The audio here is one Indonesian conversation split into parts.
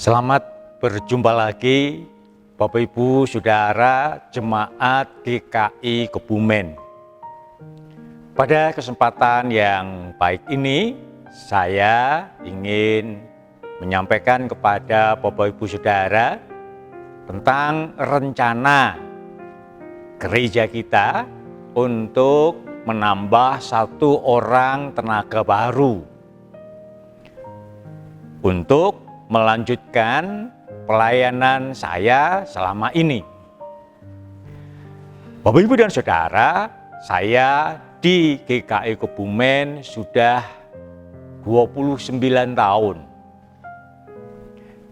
Selamat berjumpa lagi Bapak Ibu Saudara Jemaat GKI Kebumen. Pada kesempatan yang baik ini, saya ingin menyampaikan kepada Bapak Ibu Saudara tentang rencana gereja kita untuk menambah 1 orang tenaga baru untuk melanjutkan pelayanan saya selama ini. Bapak Ibu dan Saudara, saya di GKI Kebumen sudah 29 tahun.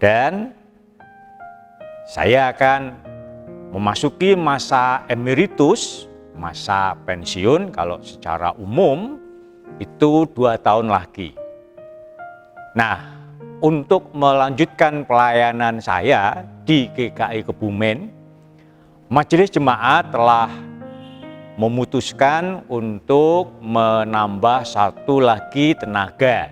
Dan saya akan memasuki masa emeritus, masa pensiun kalau secara umum itu 2 tahun lagi. Nah, untuk melanjutkan pelayanan saya di GKI Kebumen, Majelis Jemaat telah memutuskan untuk menambah 1 lagi tenaga.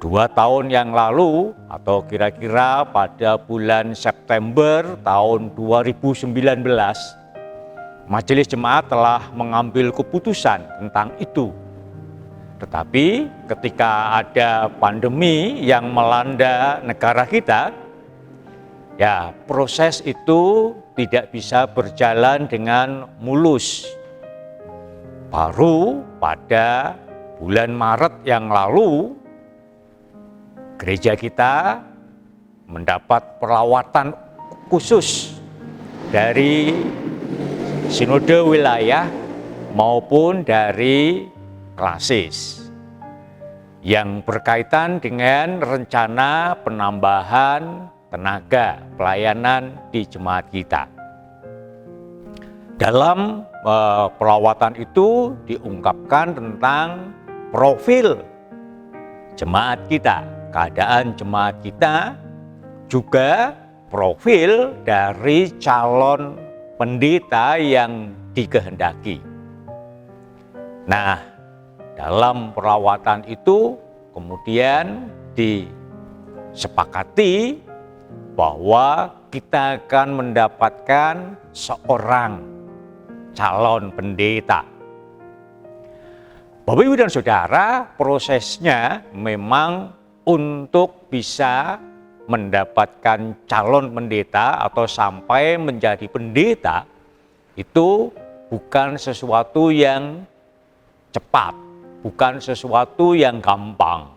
2 tahun yang lalu atau kira-kira pada bulan September tahun 2019, Majelis Jemaat telah mengambil keputusan tentang itu. Tetapi ketika ada pandemi yang melanda negara kita, ya proses itu tidak bisa berjalan dengan mulus. Baru pada bulan Maret yang lalu, gereja kita mendapat perawatan khusus dari sinode wilayah maupun dari klasis yang berkaitan dengan rencana penambahan tenaga pelayanan di jemaat kita. Dalam perawatan itu diungkapkan tentang profil jemaat kita, keadaan jemaat kita, juga profil dari calon pendeta yang dikehendaki. Nah, dalam perawatan itu kemudian disepakati bahwa kita akan mendapatkan seorang calon pendeta. Bapak Ibu dan Saudara, prosesnya memang untuk bisa mendapatkan calon pendeta atau sampai menjadi pendeta itu bukan sesuatu yang cepat, bukan sesuatu yang gampang.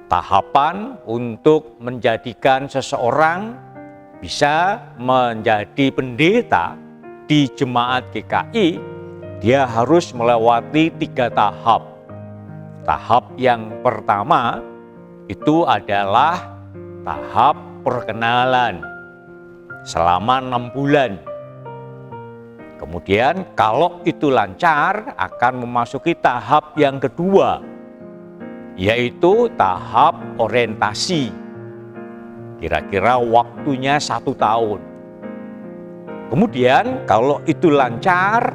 Tahapan untuk menjadikan seseorang bisa menjadi pendeta di jemaat GKI, dia harus melewati 3 tahap. Tahap yang pertama itu adalah tahap perkenalan selama 6 bulan. Kemudian kalau itu lancar akan memasuki tahap yang kedua, yaitu tahap orientasi. Kira-kira waktunya 1 tahun. Kemudian kalau itu lancar,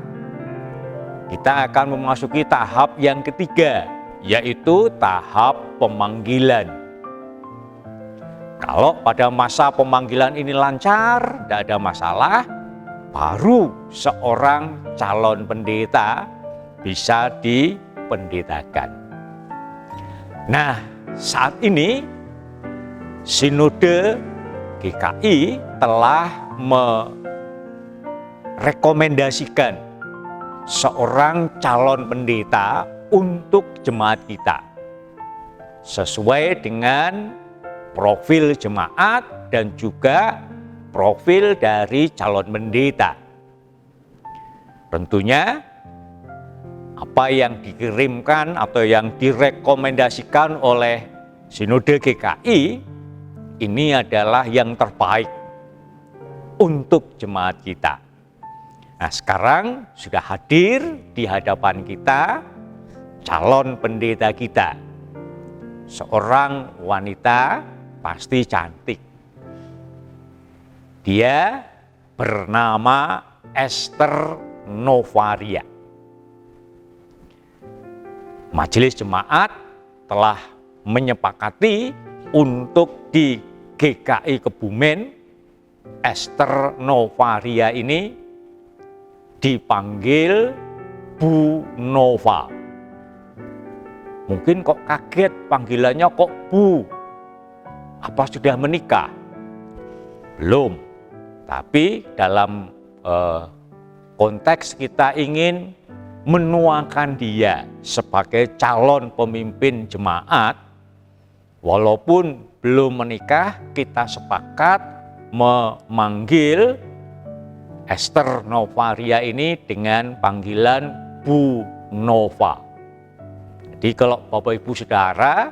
kita akan memasuki tahap yang ketiga, yaitu tahap pemanggilan. Kalau pada masa pemanggilan ini lancar, tidak ada masalah, baru seorang calon pendeta bisa dipendetakan. Nah, saat ini Sinode GKI telah merekomendasikan seorang calon pendeta untuk jemaat kita sesuai dengan profil jemaat dan juga profil dari calon pendeta. Tentunya apa yang dikirimkan atau yang direkomendasikan oleh Sinode GKI ini adalah yang terbaik untuk jemaat kita. Nah, sekarang sudah hadir di hadapan kita calon pendeta kita. Seorang wanita pasti cantik. Dia bernama Esther Novaria. Majelis Jemaat telah menyepakati untuk di GKI Kebumen, Esther Novaria ini dipanggil Bu Nova. Mungkin kok kaget panggilannya kok Bu. Apa sudah menikah? Belum. Tapi dalam konteks kita ingin menuakan dia sebagai calon pemimpin jemaat, walaupun belum menikah, kita sepakat memanggil Esther Novaria ini dengan panggilan Bu Nova. Jadi kalau Bapak Ibu Saudara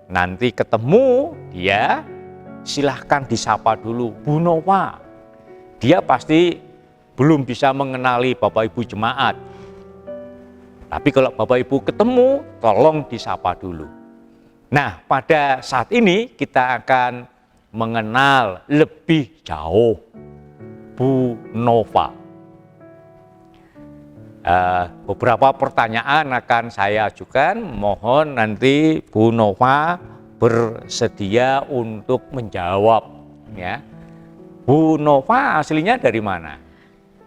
nanti ketemu dia, silahkan disapa dulu Bu Nova. Dia pasti belum bisa mengenali Bapak Ibu jemaat. Tapi kalau Bapak Ibu ketemu, tolong disapa dulu. Nah, pada saat ini kita akan mengenal lebih jauh Bu Nova. Beberapa pertanyaan akan saya ajukan, mohon nanti Bu Nova bersedia untuk menjawab. Ya, Bu Nova aslinya dari mana?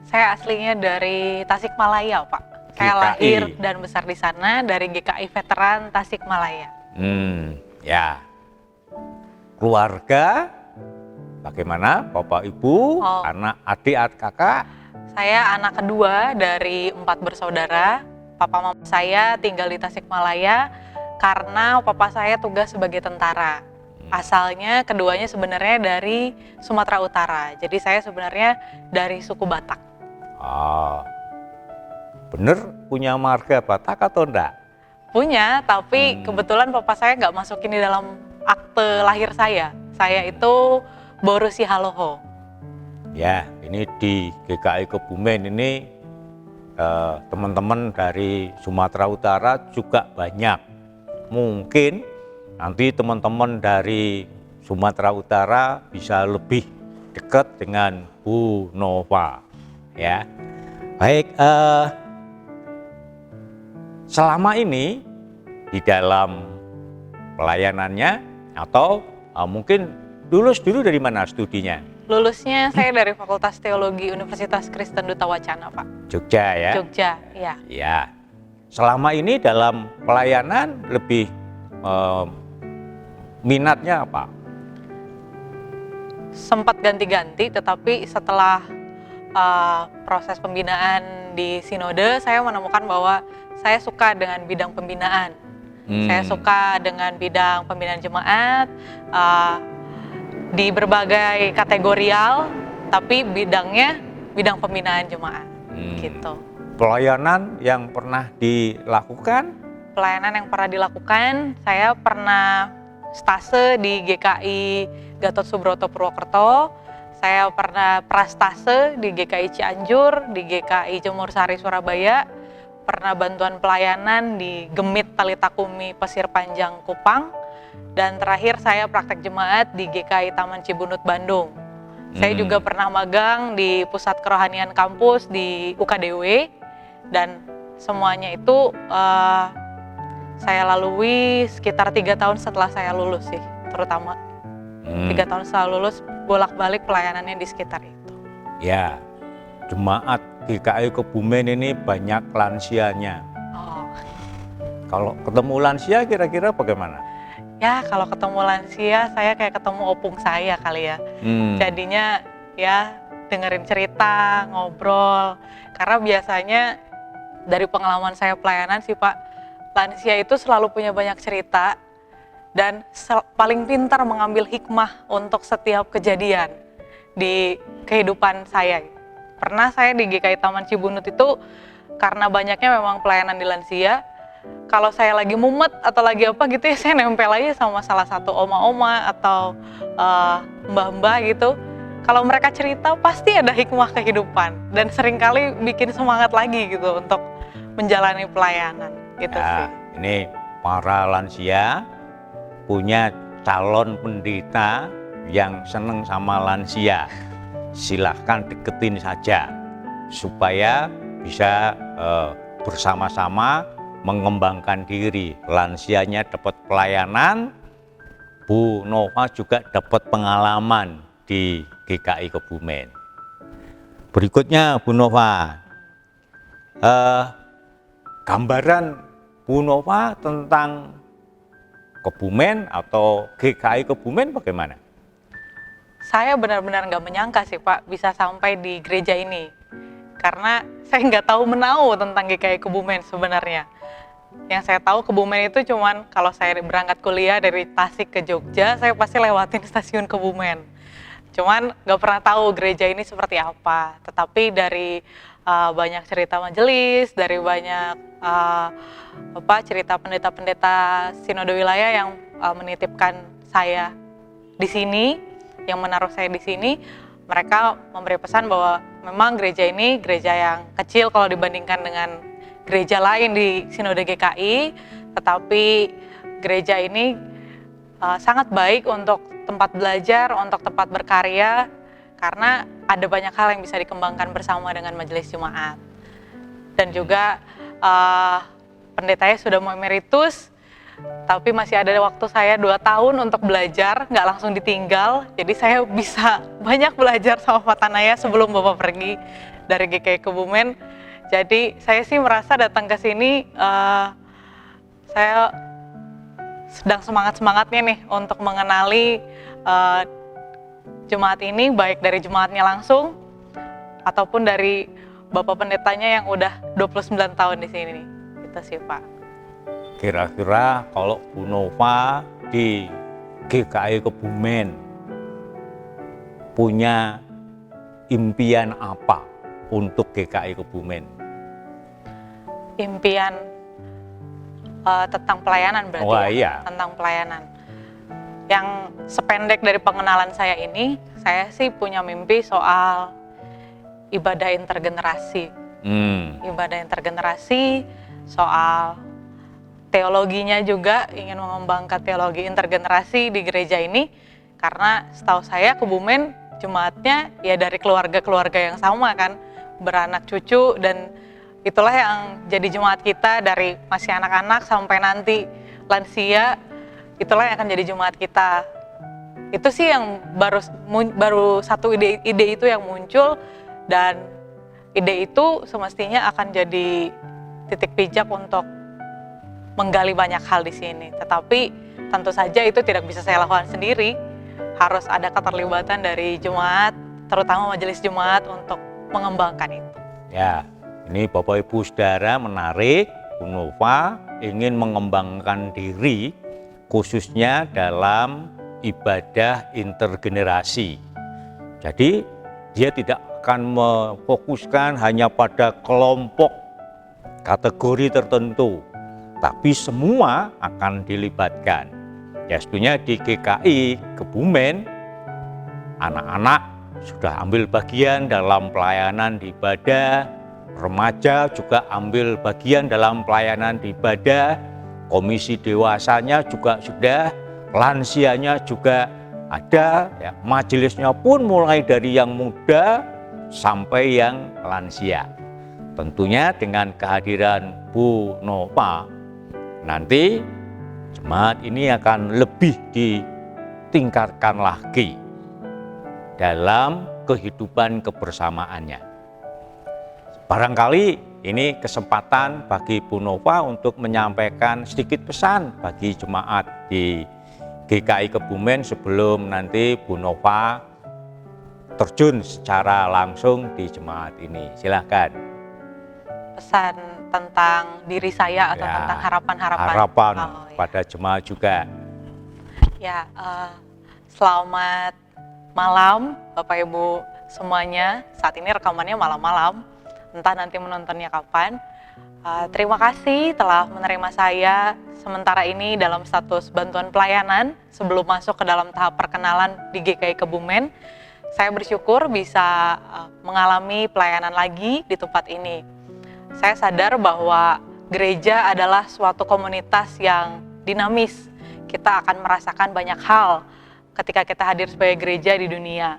Saya aslinya dari Tasikmalaya, Pak. Saya GKI. lahir dan besar di sana, dari GKI Veteran Tasikmalaya. Ya. Keluarga, bagaimana Bapak Ibu, anak, adik, kakak? Saya anak kedua dari 4 bersaudara. Papa mama saya tinggal di Tasikmalaya karena papa saya tugas sebagai tentara. Asalnya keduanya sebenarnya dari Sumatera Utara. Jadi saya sebenarnya dari suku Batak. Bener punya marga Batak atau enggak? Punya, tapi kebetulan papa saya nggak masukin di dalam akte lahir saya. Saya itu Borusi Haloho. Ya, ini di GKI Kebumen ini teman-teman dari Sumatera Utara juga banyak. Mungkin nanti teman-teman dari Sumatera Utara bisa lebih dekat dengan Bu Nova. Ya, baik. Selama ini di dalam pelayanannya atau mungkin lulus dulu dari mana studinya? Lulusnya saya dari Fakultas Teologi Universitas Kristen Duta Wacana, Pak. Jogja ya? Jogja, ya. Ya. Selama ini dalam pelayanan lebih minatnya apa? Sempat ganti-ganti, tetapi setelah proses pembinaan di Sinode, saya menemukan bahwa saya suka dengan bidang pembinaan. Saya suka dengan bidang pembinaan jemaat, di berbagai kategorial, tapi bidangnya bidang pembinaan jemaat, gitu. Pelayanan yang pernah dilakukan? Pelayanan yang pernah dilakukan, saya pernah stase di GKI Gatot Subroto Purwokerto, saya pernah prastase di GKI Cianjur, di GKI Jemur Sari Surabaya, pernah bantuan pelayanan di Gemit Talitakumi Pasir Panjang Kupang, dan terakhir saya praktek jemaat di GKI Taman Cibunut Bandung. Saya juga pernah magang di Pusat Kerohanian Kampus di UKDW, dan semuanya itu saya lalui sekitar 3 tahun setelah saya lulus sih, terutama 3 tahun setelah lulus bolak-balik pelayanannya di sekitar itu. Ya, jemaat GKI Kebumen ini banyak lansianya. Kalau ketemu lansia kira-kira bagaimana? Ya, kalau ketemu lansia, saya kayak ketemu opung saya kali ya. Jadinya ya dengerin cerita, ngobrol. Karena biasanya dari pengalaman saya pelayanan sih Pak, lansia itu selalu punya banyak cerita dan paling pintar mengambil hikmah untuk setiap kejadian di kehidupan saya. Pernah saya di GKI Taman Cibunut itu karena banyaknya memang pelayanan di lansia, kalau saya lagi mumet atau lagi apa gitu ya, saya nempel aja sama salah satu oma-oma atau mbah-mbah gitu. Kalau mereka cerita pasti ada hikmah kehidupan dan seringkali bikin semangat lagi gitu untuk menjalani pelayanan gitu sih. Ini para lansia punya calon pendeta yang seneng sama lansia. Silahkan deketin saja supaya bisa bersama-sama mengembangkan diri. Lansianya dapat pelayanan, Bu Nova juga dapat pengalaman di GKI Kebumen. Berikutnya Bu Nova, gambaran Bu Nova tentang Kebumen atau GKI Kebumen bagaimana? Saya benar-benar nggak menyangka sih Pak bisa sampai di gereja ini. Karena saya nggak tahu menau tentang GKI Kebumen sebenarnya. Yang saya tahu Kebumen itu cuman kalau saya berangkat kuliah dari Tasik ke Jogja, saya pasti lewatin stasiun Kebumen. Cuman nggak pernah tahu gereja ini seperti apa. Tetapi dari banyak cerita majelis, dari banyak cerita pendeta-pendeta sinode wilayah yang menitipkan saya di sini, yang menaruh saya di sini, mereka memberi pesan bahwa memang gereja ini gereja yang kecil kalau dibandingkan dengan gereja lain di Sinode GKI, tetapi gereja ini sangat baik untuk tempat belajar, untuk tempat berkarya, karena ada banyak hal yang bisa dikembangkan bersama dengan majelis jemaat. Dan juga pendetanya sudah mau emeritus, tapi masih ada waktu saya 2 tahun untuk belajar, nggak langsung ditinggal. Jadi saya bisa banyak belajar sama Pak Tanaya sebelum Bapak pergi dari GKI Kebumen. Jadi saya sih merasa datang ke sini, saya sedang semangat-semangatnya nih untuk mengenali jemaat ini, baik dari jemaatnya langsung, ataupun dari Bapak Pendetanya yang udah 29 tahun di sini. Gitu sih Pak. Kira-kira kalau Bu Nova di GKI Kebumen punya impian apa untuk GKI Kebumen? Impian tentang pelayanan berarti. Wah, iya. Tentang pelayanan. Yang sependek dari pengenalan saya ini, saya sih punya mimpi soal ibadah intergenerasi. Ibadah intergenerasi, soal teologinya juga, ingin mengembangkan teologi intergenerasi di gereja ini, karena setahu saya Kebumen jemaatnya ya dari keluarga-keluarga yang sama kan, beranak cucu, dan itulah yang jadi jemaat kita dari masih anak-anak sampai nanti lansia, itulah yang akan jadi jemaat kita. Itu sih yang baru satu ide itu yang muncul, dan ide itu semestinya akan jadi titik pijak untuk menggali banyak hal di sini. Tetapi tentu saja itu tidak bisa saya lakukan sendiri. Harus ada keterlibatan dari jemaat, terutama majelis jemaat untuk mengembangkan itu. Ya, ini Bapak Ibu Saudara menarik, Bu Nova ingin mengembangkan diri khususnya dalam ibadah intergenerasi. Jadi dia tidak akan memfokuskan hanya pada kelompok kategori tertentu, tapi semua akan dilibatkan. Ya tentunya di GKI Kebumen, anak-anak sudah ambil bagian dalam pelayanan di ibadah, remaja juga ambil bagian dalam pelayanan di ibadah, komisi dewasanya juga sudah, lansianya juga ada, ya, majelisnya pun mulai dari yang muda sampai yang lansia. Tentunya dengan kehadiran Bu Nova, nanti jemaat ini akan lebih ditingkatkan lagi dalam kehidupan kebersamaannya. Barangkali ini kesempatan bagi Bu Nova untuk menyampaikan sedikit pesan bagi jemaat di GKI Kebumen sebelum nanti Bu Nova terjun secara langsung di jemaat ini. Silahkan. Pesan tentang diri saya atau tentang harapan-harapan? Harapan pada jemaat juga. Ya, selamat malam Bapak Ibu semuanya. Saat ini rekamannya malam-malam, entah nanti menontonnya kapan. Terima kasih telah menerima saya sementara ini dalam status bantuan pelayanan sebelum masuk ke dalam tahap perkenalan di GKI Kebumen. Saya bersyukur bisa mengalami pelayanan lagi di tempat ini. Saya sadar bahwa gereja adalah suatu komunitas yang dinamis. Kita akan merasakan banyak hal ketika kita hadir sebagai gereja di dunia.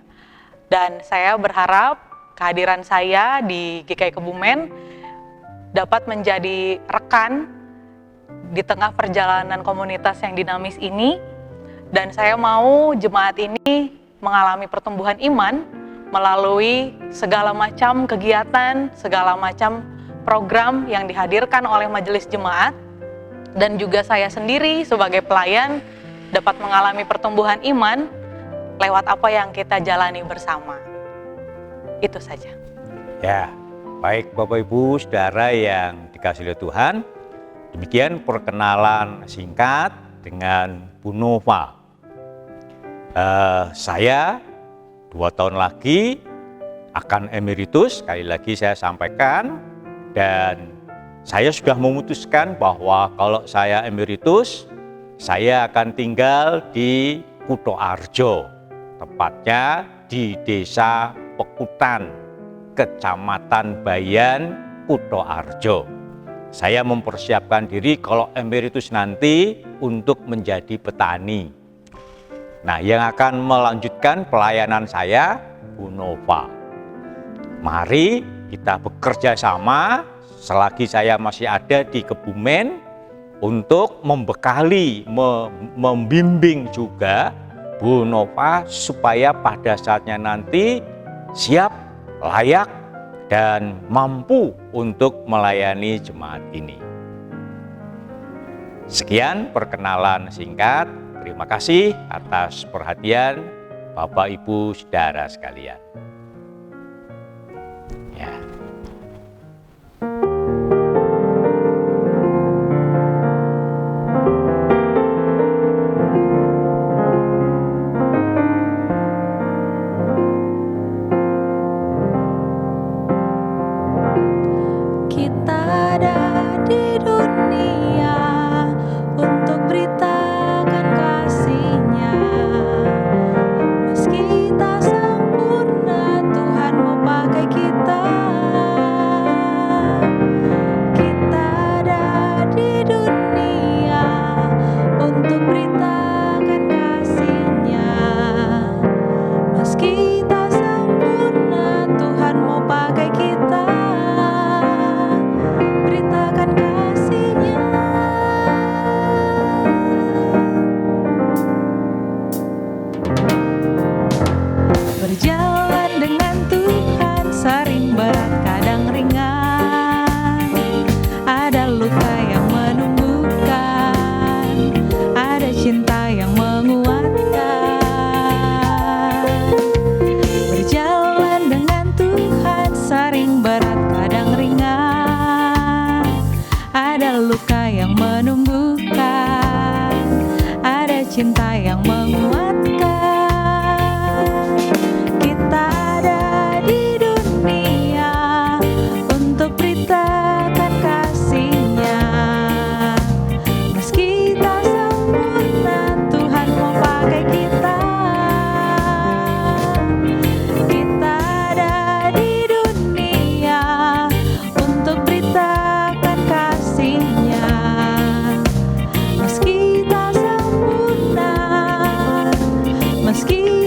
Dan saya berharap kehadiran saya di GKI Kebumen dapat menjadi rekan di tengah perjalanan komunitas yang dinamis ini, Dan saya mau jemaat ini mengalami pertumbuhan iman melalui segala macam kegiatan, segala macam program yang dihadirkan oleh majelis jemaat, dan juga saya sendiri sebagai pelayan dapat mengalami pertumbuhan iman lewat apa yang kita jalani bersama. Itu saja. Ya, baik Bapak Ibu Saudara yang dikasihi oleh Tuhan, demikian perkenalan singkat dengan Bu Nova. Saya 2 tahun lagi akan emeritus, sekali lagi saya sampaikan, dan saya sudah memutuskan bahwa kalau saya emeritus, saya akan tinggal di Kutoarjo, tepatnya di Desa Pekutan, Kecamatan Bayan, Kutoarjo. Saya mempersiapkan diri kalau emeritus nanti untuk menjadi petani. Nah, yang akan melanjutkan pelayanan saya, Bu Nova. Mari kita bekerja sama selagi saya masih ada di Kebumen untuk membekali, membimbing juga Bu Nova supaya pada saatnya nanti siap, layak, dan mampu untuk melayani jemaat ini. Sekian perkenalan singkat. Terima kasih atas perhatian Bapak Ibu Saudara sekalian. Ya. Kita ada di dunia untuk beritakan kasih-Nya. Meski tak sempurna, Tuhan mau pakai kita. Kita ada di dunia untuk beritakan kasih-Nya. Meski tak sempurna, Tuhan mau pakai kita. Beritakan kasih-Nya. Berjalan dengan Tuhan sering berat kadang ringan. Ada luka yang menumbuhkan, ada cinta yang menguatkan. Berjalan dengan Tuhan sering berat kadang ringan. Ada luka yang menumbuhkan, ada cinta yang menguatkan. Kita ada di dunia untuk beritakan kasih-Nya. Meski tak sempurna, Tuhan mau pakai kita. Kita ada di dunia untuk beritakan kasih-Nya. Meski tak sempurna, meski